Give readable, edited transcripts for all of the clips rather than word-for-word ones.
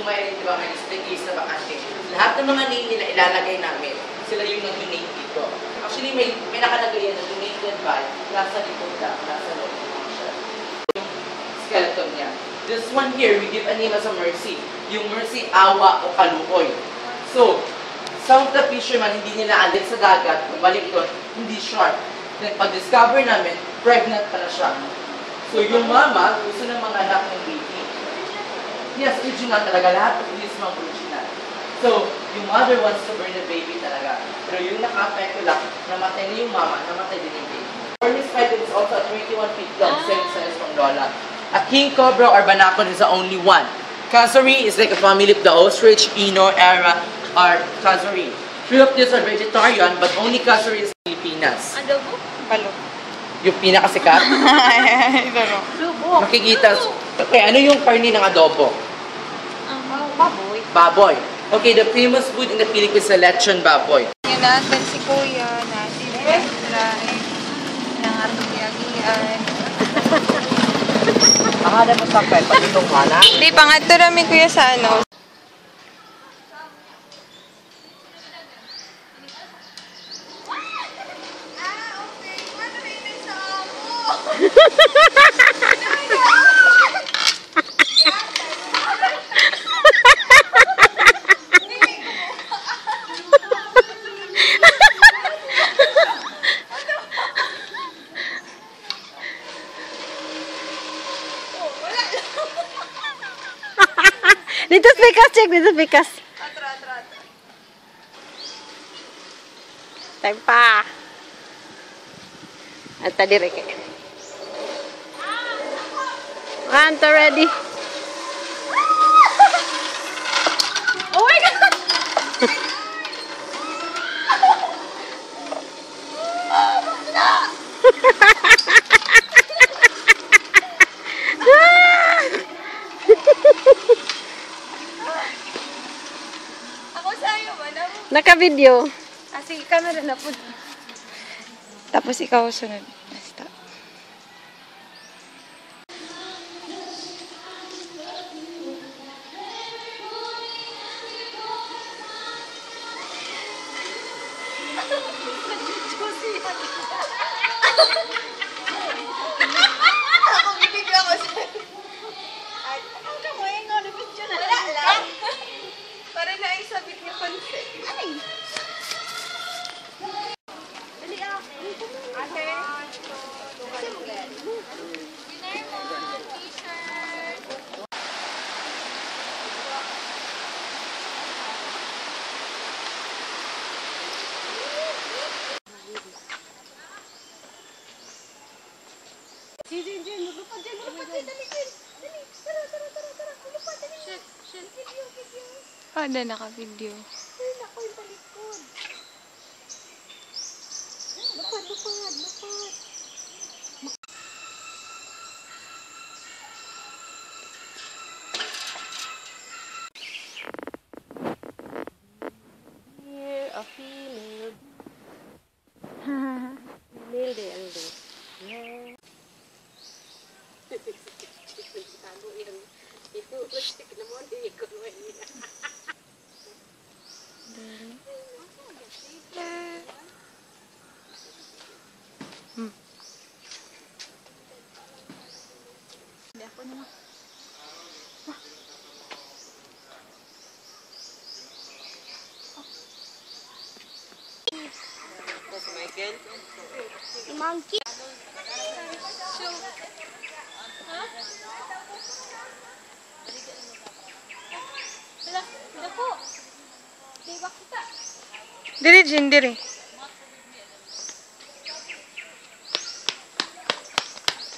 kung may, di ba, may split case na bakante, lahat ng mga name nila ilalagay namin. Sila yung nag-donate dito. Actually, may nakalagay yan na donated by, nasa likod na, nasa loob siya. Yung skeleton niya. This one here, we give a name as a mercy. Yung mercy, awa o kaluoy. So, some of the fishermen, hindi nila alit sa dagat, balik doon, hindi sharp. Then, pag-discover namin, pregnant pala siya. So, yung mama, gusto ng mga anak ng baby. Yes, original talaga. Lahat of this mga original. So, yung mother wants to burn the baby talaga. Pero yung naka-apekto lang, namatay na yung mama, namatay din yung baby. Burmese python is also a 21 feet long, same size from Lola. A king cobra or banacon is the only one. Cassowary is like a family of the ostrich, ino, era, or cassowary. Three of these are vegetarian, but only cassowary is Pilipinas. Adobo? Balok. Yung pinakasikat? Lubo. Makikita. Okay, ano yung karni ng adobo? Baboy. Baboy. Okay, the famous food in the Philippines is lechon baboy. Yan natin si Kuya, natin lain ng atong yagian. Akala mo sa pwede, pati itong mana? Di, pangatlo namin Kuya sa ano. Dito speakers, check dito speakers. Time pa. At tadi reke. Anta ready. Oh my god. Ako sa'yo ba? Naka-video. Sige, camera na po. Tapos ikaw sunod. Basta. Ako bibigyan ako sa'yo. Ano ka mo? Yung ano video na lang. Para naisabit niya concept. Ay! Ada naka-video. Ako yung talikod. Lupad. Here a female. Female de aldo. Yeah. Hindi ako naman. Monkey. Diri, Jin, diri.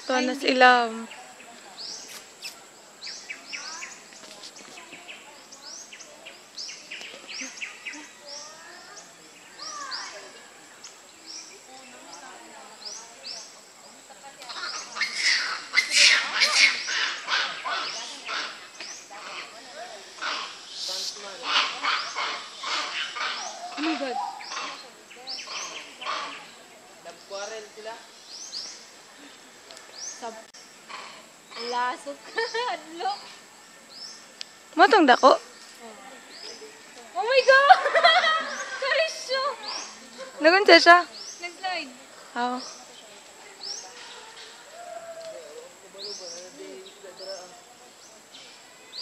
Ito na sila. Oh my God. Nag-quarrel sila? Lasok. Adlo. Matong dako. Oh my God! Kalis siya! Nagunsa siya? Nag-slide. Oo.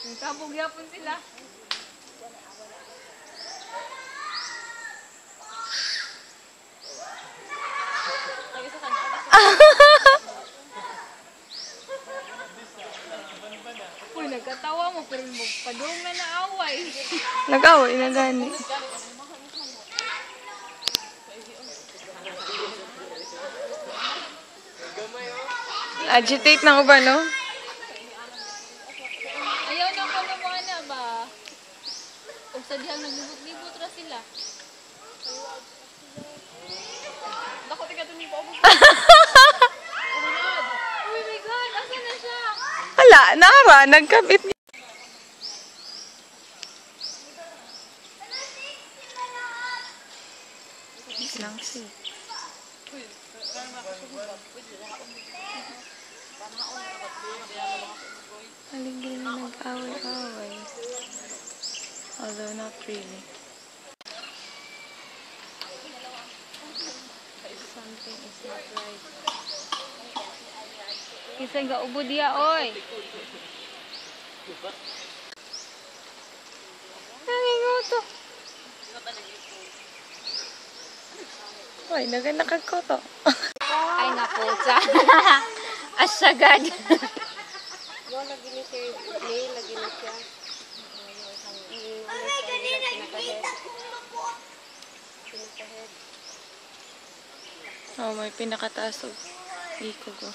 Nagkabog yapon sila. Uy, nagkatawa mo, pero padung na naaway. Nag-away na gani. Agitate na ko ba, no? Ayaw na ko na ba? O sa dihang naglibot-libot ra sila. Dako tika to ni pa. Oh my God, asa na siya? Hala, nara, nagkabit niya. Lang si. Haligil na nag-away-away. Although not really. Something is not right. Kisay ga ubo diya, oy. Nanginguto. Uy, naganakag ko to. Ay napusa. Asyagad. Lagi ni siya, lagi ni siya. Oh, may pinakataas o ikog o.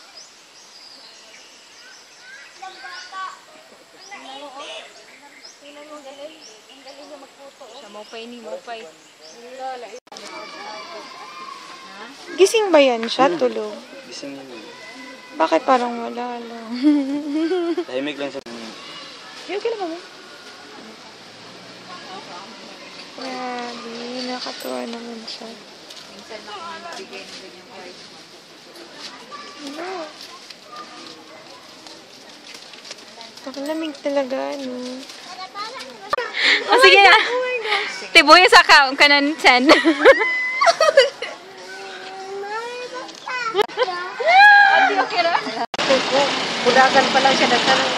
Siya mopay ni mopay. Gising ba yan siya? Tulog? Gising yun. Bakit parang wala lang? Tahimik lang sa... Yung kailan ba mo? Grabe, nakatuwa naman siya. Minsan na kung nabigay ng ganyang price. Ano? Nakalamig talaga, no? Oh, sige na. Tibuhin sa account ka ng 10. Budakan pa lang siya, nagtanong